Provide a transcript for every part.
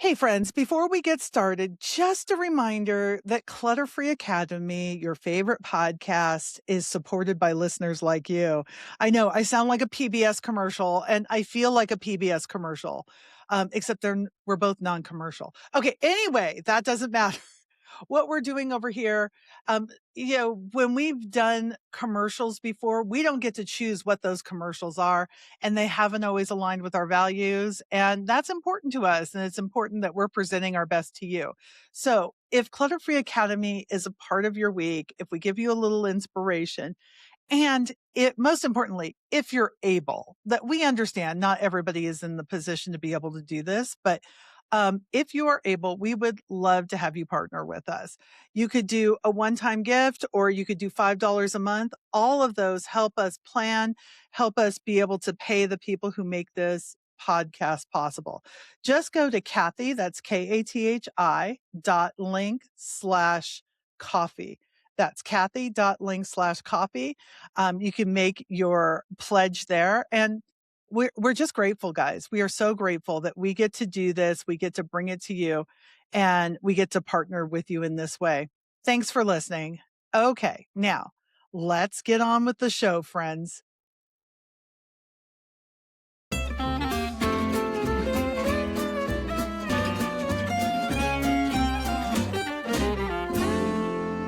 Hey, friends, before we get started, just a reminder that Clutter Free Academy, your favorite podcast, is supported by listeners like you. I know I sound like a PBS commercial and I feel like a PBS commercial, except we're both non commercial. Okay, anyway, that doesn't matter. What we're doing over here. When we've done commercials before, we don't get to choose what those commercials are, and they haven't always aligned with our values. And that's important to us. And it's important that we're presenting our best to you. So if Clutter Free Academy is a part of your week, if we give you a little inspiration, and most importantly, if you're able, that we understand not everybody is in the position to be able to do this, but if you are able, we would love to have you partner with us. You could do a one-time gift or you could do $5 a month. All of those help us plan, help us be able to pay the people who make this podcast possible. Just go to Kathi, that's Kathi.link/coffee. That's Kathi.link/coffee. You can make your pledge there. And we're just grateful, guys. We are so grateful that we get to do this. We get to bring it to you and we get to partner with you in this way. Thanks for listening. Okay. Now let's get on with the show, friends.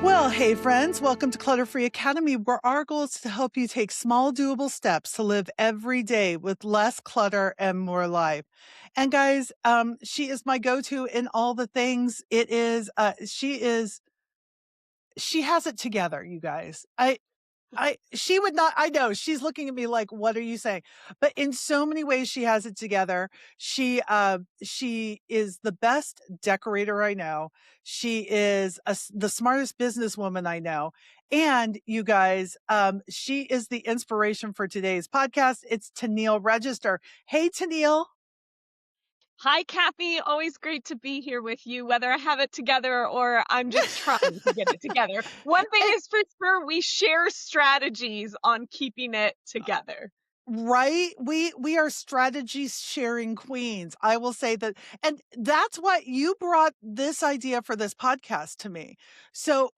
Well, hey friends, welcome to Clutter Free Academy, where our goal is to help you take small, doable steps to live every day with less clutter and more life. And guys, she is my go-to in all the things. She has it together, you guys. She would not, I know she's looking at me like, what are you saying? But in so many ways, she has it together. She is the best decorator I know. She is the smartest businesswoman I know. And you guys, she is the inspiration for today's podcast. It's Tenneil Register. Hey, Tenneil. Hi, Kathi. Always great to be here with you, whether I have it together or I'm just trying to get it together. One thing is for sure, we share strategies on keeping it together. Right? We are strategy sharing queens. I will say that. And that's what you brought this idea for this podcast to me. So,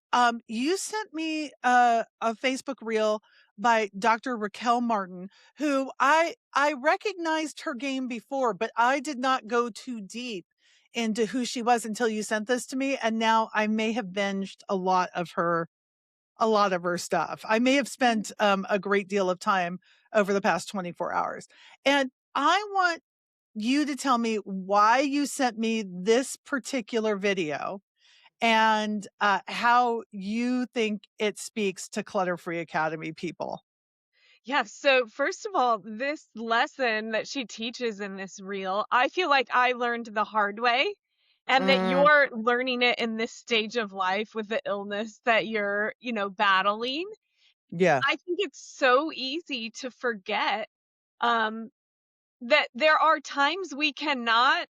you sent me a Facebook reel by Dr. Raquel Martin, who I recognized her game before, but I did not go too deep into who she was until you sent this to me. And now I may have binged a lot of her stuff. I may have spent a great deal of time over the past 24 hours. And I want you to tell me why you sent me this particular video and how you think it speaks to Clutter Free Academy people. Yeah, so first of all, this lesson that she teaches in this reel, I feel like I learned the hard way, and that Mm, you're learning it in this stage of life with the illness that you're, battling. yeah. I think it's so easy to forget um, that there are times we cannot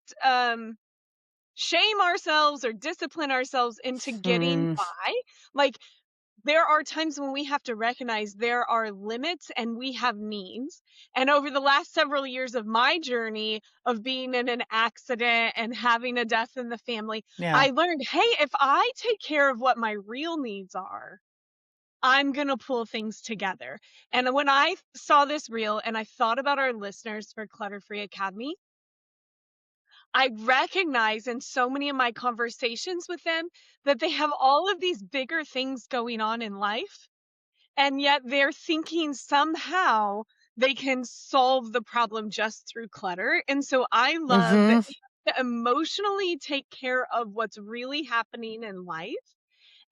shame ourselves or discipline ourselves into getting Mm, by. Like, there are times when we have to recognize there are limits and we have needs. And over the last several years of my journey of being in an accident and having a death in the family, yeah. I learned, hey, if I take care of what my real needs are, I'm going to pull things together. And when I saw this reel and I thought about our listeners for Clutter Free Academy, I recognize in so many of my conversations with them that they have all of these bigger things going on in life, and yet they're thinking somehow they can solve the problem just through clutter. And so I love Hmm. that we have to emotionally take care of what's really happening in life,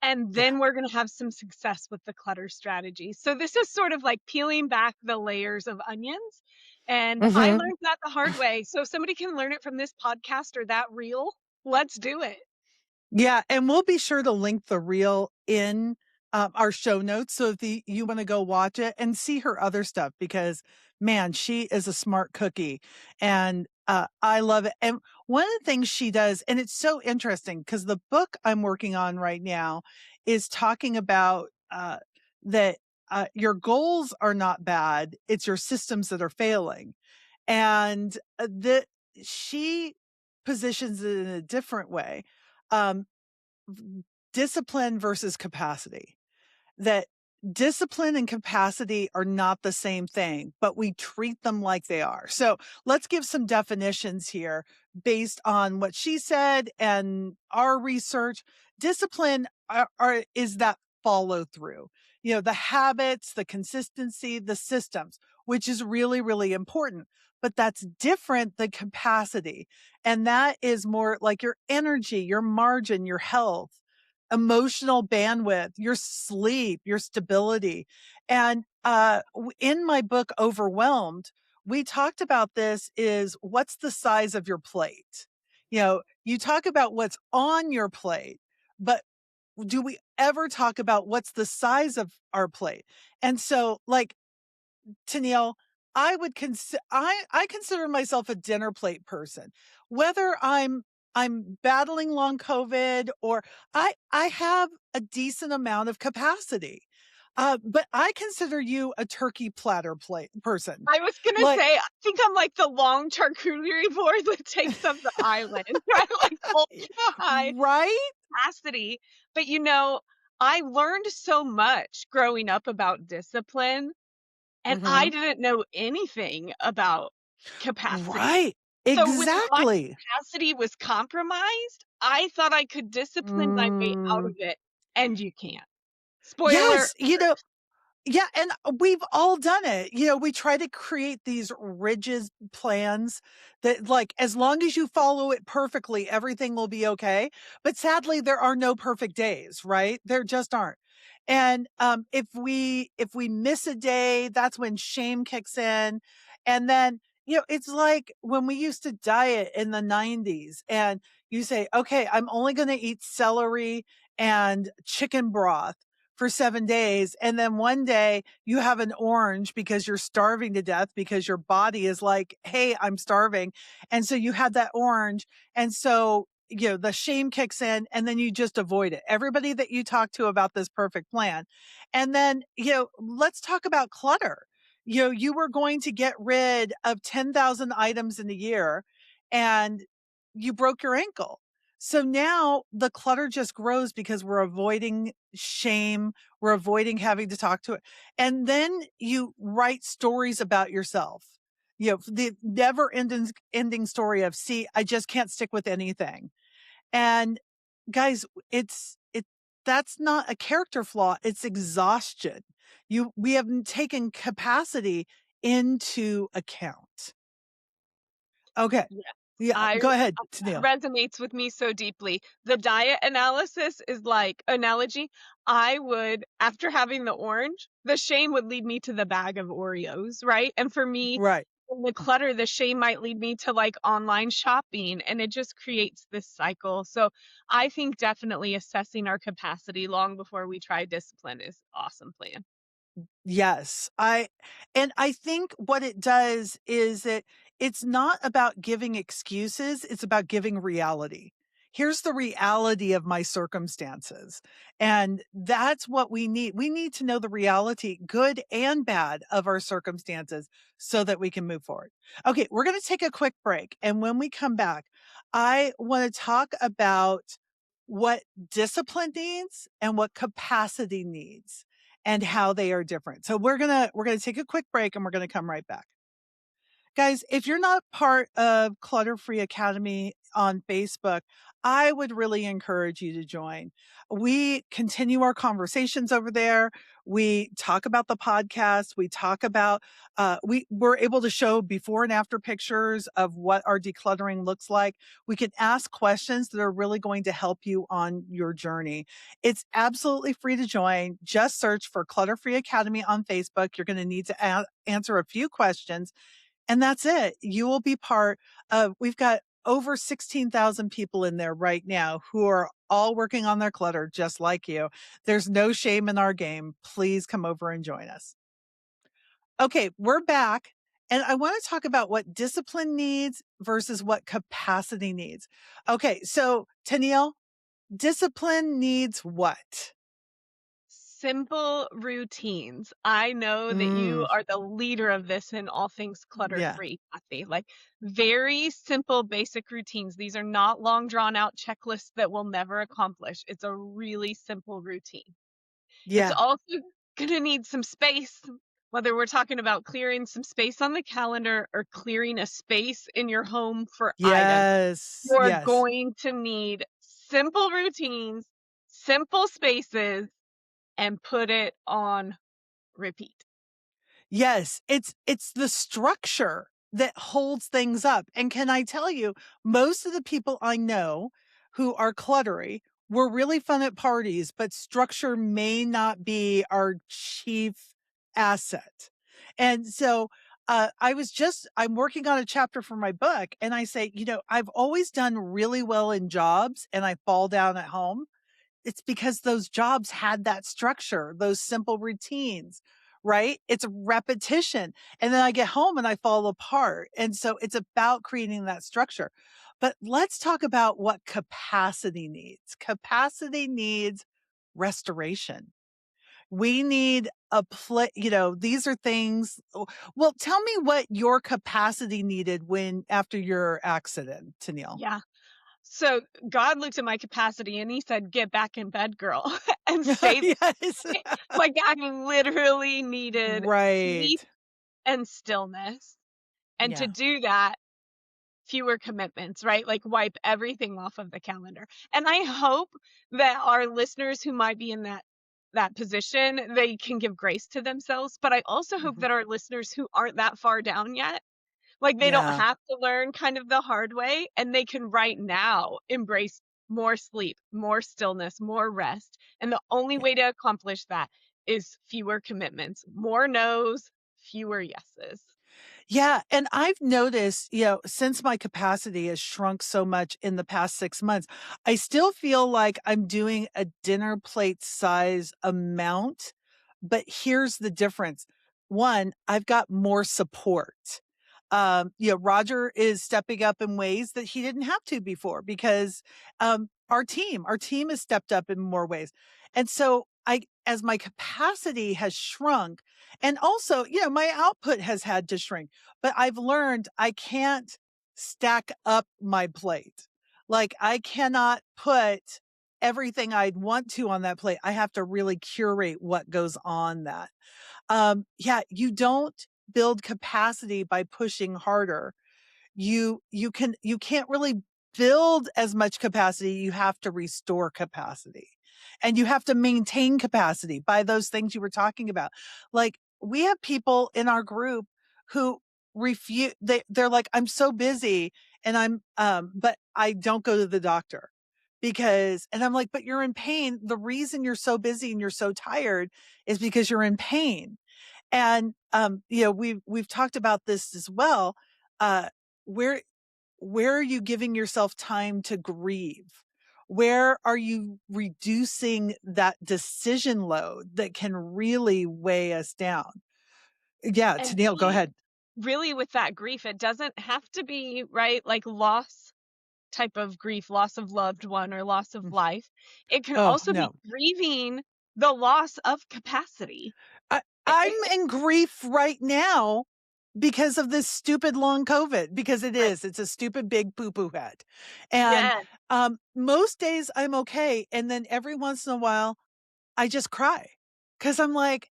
and Yeah. then we're going to have some success with the clutter strategy. So this is sort of like peeling back the layers of onions. And I Hmm. learned that the hard way. So if somebody can learn it from this podcast or that reel, let's do it. Yeah, and we'll be sure to link the reel in our show notes. So if you want to go watch it and see her other stuff, because man, she is a smart cookie and I love it. And one of the things she does, and it's so interesting because the book I'm working on right now is talking about that your goals are not bad, it's your systems that are failing. And she positions it in a different way. Um, Discipline versus capacity. That discipline and capacity are not the same thing, but we treat them like they are. So let's give some definitions here based on what she said and our research. Discipline is that follow through, the habits, the consistency, the systems, which is really, really important. But that's different than capacity. And that is more like your energy, your margin, your health, emotional bandwidth, your sleep, your stability. And in my book, Overwhelmed, we talked about this is what's the size of your plate? You talk about what's on your plate, but do we ever talk about what's the size of our plate? And so, like, Tenneil, I consider myself a dinner plate person. Whether I'm battling long COVID or I have a decent amount of capacity. But I consider you a turkey platter plate person. I was gonna Like, say, I think I'm like the long charcuterie board that takes up the island, right? Like ultra high right? capacity. But I learned so much growing up about discipline, and I Mhm. didn't know anything about capacity. Right. So when my Exactly. capacity was compromised, I thought I could discipline my way out of Mm. it, and you can't. Spoiler Yes, yeah, and we've all done it. We try to create these rigid plans that, like, as long as you follow it perfectly, everything will be okay. But sadly, there are no perfect days, right? There just aren't. And if we miss a day, that's when shame kicks in. And then, it's like when we used to diet in the 90s and you say, okay, I'm only going to eat celery and chicken broth for 7 days. And then one day you have an orange because you're starving to death because your body is like, hey, I'm starving. And so you had that orange. And so, the shame kicks in and then you just avoid it. Everybody that you talk to about this perfect plan. And then, let's talk about clutter. You were going to get rid of 10,000 items in a year and you broke your ankle. So now the clutter just grows because we're avoiding shame. We're avoiding having to talk to it. And then you write stories about yourself. The never ending story of, see, I just can't stick with anything. And guys, that's not a character flaw. It's exhaustion. We haven't taken capacity into account. Okay. Yes, Yeah. I Go ahead, that Tennille. resonates with me so deeply. The diet analysis is like analogy. I would, after having the orange, the shame would lead me to the bag of Oreos, right? And for me, Right. in the clutter, the shame might lead me to like online shopping, and it just creates this cycle. So I think definitely assessing our capacity long before we try discipline is awesome plan. Yes. I think what it does is it's not about giving excuses, it's about giving reality. Here's the reality of my circumstances. And that's what we need. We need to know the reality, good and bad, of our circumstances so that we can move forward. Okay, we're going to take a quick break. And when we come back, I want to talk about what discipline needs and what capacity needs and how they are different. So we're going to take a quick break and we're going to come right back. Guys, if you're not part of Clutter Free Academy on Facebook, I would really encourage you to join. We continue our conversations over there. We talk about the podcast. We talk about, we're able to show before and after pictures of what our decluttering looks like. We can ask questions that are really going to help you on your journey. It's absolutely free to join. Just search for Clutter Free Academy on Facebook. You're going to need to answer a few questions and that's it. You will be part of, we've got over 16,000 people in there right now who are all working on their clutter just like you. There's no shame in our game. Please come over and join us. Okay, we're back. And I want to talk about what discipline needs versus what capacity needs. Okay, so Tenneil, discipline needs what? simple routines. I know that you Mm, are the leader of this in all things yeah. clutter-free, Kathi. Like, very simple, basic routines. These are not long, drawn out checklists that we'll never accomplish. It's a really simple routine. It's Yeah. also gonna need some space, whether we're talking about clearing some space on the calendar or clearing a space in your home for items. Yes. You're Yes. going to need simple routines, simple spaces, and put it on repeat. Yes, it's the structure that holds things up, and can I tell you, most of the people I know who are cluttery were really fun at parties, but structure may not be our chief asset. And so, I'm working on a chapter for my book, and I say, I've always done really well in jobs, and I fall down at home. It's because those jobs had that structure, those simple routines, right? It's repetition. And then I get home and I fall apart. And so it's about creating that structure. But let's talk about what capacity needs. Capacity needs restoration. We need these are things. Well, tell me what your capacity needed after your accident, Tenneil. Yeah. So God looked at my capacity and he said, "Get back in bed, girl," and stay Yes. there. Like, I literally needed Right. peace and stillness. And to Yeah. do that, fewer commitments, right? Like, wipe everything off of the calendar. And I hope that our listeners who might be in that position, they can give grace to themselves, but I also hope Mhm. that our listeners who aren't that far down yet, like, they don't Yeah. have to learn kind of the hard way, and they can right now embrace more sleep, more stillness, more rest. And the only Yeah. way to accomplish that is fewer commitments, more no's, fewer yeses. Yeah, and I've noticed, since my capacity has shrunk so much in the past 6 months, I still feel like I'm doing a dinner plate size amount, but here's the difference. 1, I've got more support. Roger is stepping up in ways that he didn't have to before because, our team has stepped up in more ways. And so as my capacity has shrunk, and also, my output has had to shrink, but I've learned I can't stack up my plate. Like, I cannot put everything I'd want to on that plate. I have to really curate what goes on that. Yeah, you don't build capacity by pushing harder. You can't really build as much capacity. You have to restore capacity, and you have to maintain capacity by those things you were talking about. Like, we have people in our group who refuse. They're like, I'm so busy, and but I don't go to the doctor because, and I'm like, but you're in pain. The reason you're so busy and you're so tired is because you're in pain. And, we've talked about this as well. Uh, where where are you giving yourself time to grieve? Where are you reducing that decision load that can really weigh us down? Yeah, And Tennille, go ahead. really with that grief, it doesn't have to be, right, like loss type of grief, loss of loved one or loss of Mm. life. It can Oh, also be no. grieving the loss of capacity. I'm in grief right now because of this stupid long COVID, because Right. it's a stupid big poo poo head. And, Yes. most days I'm okay. And then every once in a while I just cry because I'm like,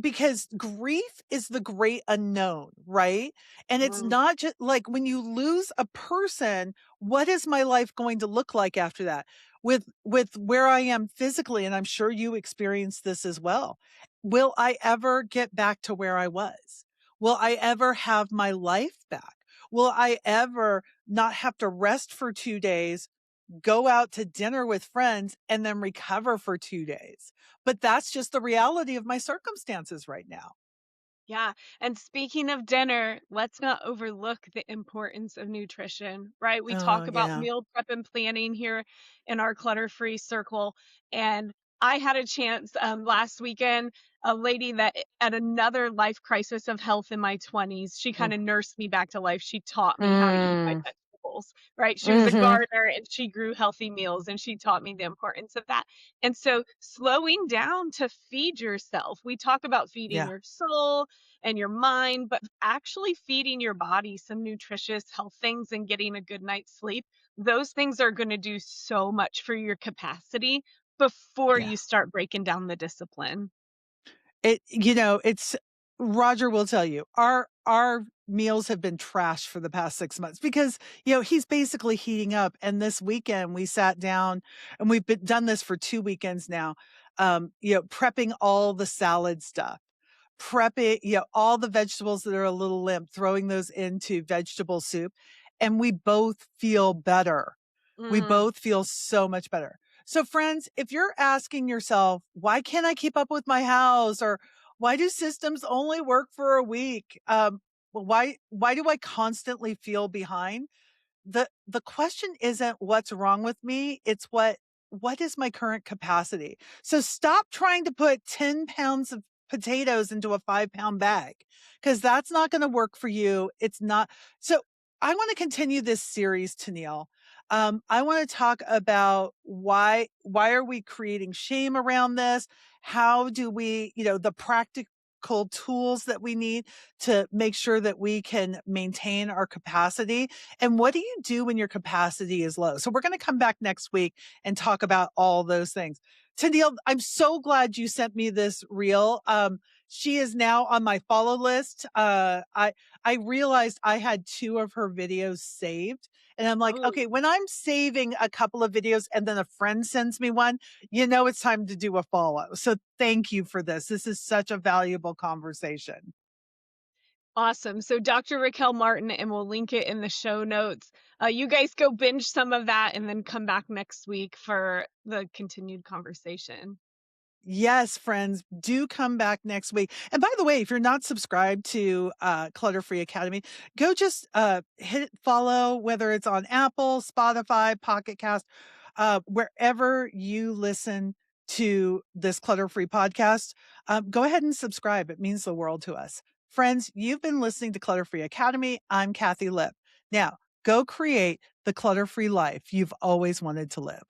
because grief is the great unknown, right? And it's Mm, not just like when you lose a person, what is my life going to look like after that? With where I am physically, and I'm sure you experienced this as well. Will I ever get back to where I was? Will I ever have my life back? Will I ever not have to rest for 2 days, go out to dinner with friends, and then recover for 2 days? But that's just the reality of my circumstances right now. yeah. And speaking of dinner, let's not overlook the importance of nutrition, right? We Oh, talk about yeah. meal prep and planning here in our clutter-free circle. And I had a chance last weekend, a lady that at another life crisis of health in my 20s, she kind Mm. of nursed me back to life. She taught me how to eat my Mm. vegetables. vegetables, right? She was a Mhm. gardener and she grew healthy meals and she taught me the importance of that. And so slowing down to feed yourself. We talk about feeding Yeah. your soul and your mind, but actually feeding your body some nutritious health things and getting a good night's sleep, those things are going to do so much for your capacity before Yeah. you start breaking down the discipline. It's Roger will tell you, our meals have been trashed for the past 6 months because, he's basically heating up, and this weekend we sat down and we've been done this for 2 weekends now, prepping all the salad stuff, prepping, all the vegetables that are a little limp, throwing those into vegetable soup, and we both feel better. We Mm, both feel so much better. So friends, if you're asking yourself, why can't I keep up with my house? Or why do systems only work for a week? Well, why do I constantly feel behind? The question isn't what's wrong with me, it's what is my current capacity? So stop trying to put 10 pounds of potatoes into a 5-pound bag because that's not going to work for you. It's not. So I want to continue this series, Tenneil. I want to talk about why are we creating shame around this? How do we, the practical tools that we need to make sure that we can maintain our capacity, and what do you do when your capacity is low? So we're going to come back next week and talk about all those things. Tendil, I'm so glad you sent me this reel. She is now on my follow list. I realized I had 2 of her videos saved. And I'm like, oh, okay, when I'm saving a couple of videos and then a friend sends me one, it's time to do a follow. So thank you for this. This is such a valuable conversation. awesome. So Dr. Raquel Martin, and we'll link it in the show notes. You guys go binge some of that and then come back next week for the continued conversation. Yes, friends, do come back next week. And by the way, if you're not subscribed to Clutter Free Academy, go just hit follow, whether it's on Apple, Spotify, Pocket Cast, wherever you listen to this Clutter Free podcast. Go ahead and subscribe. It means the world to us. Friends, you've been listening to Clutter Free Academy. I'm Kathi Lipp. Now, go create the clutter free life you've always wanted to live.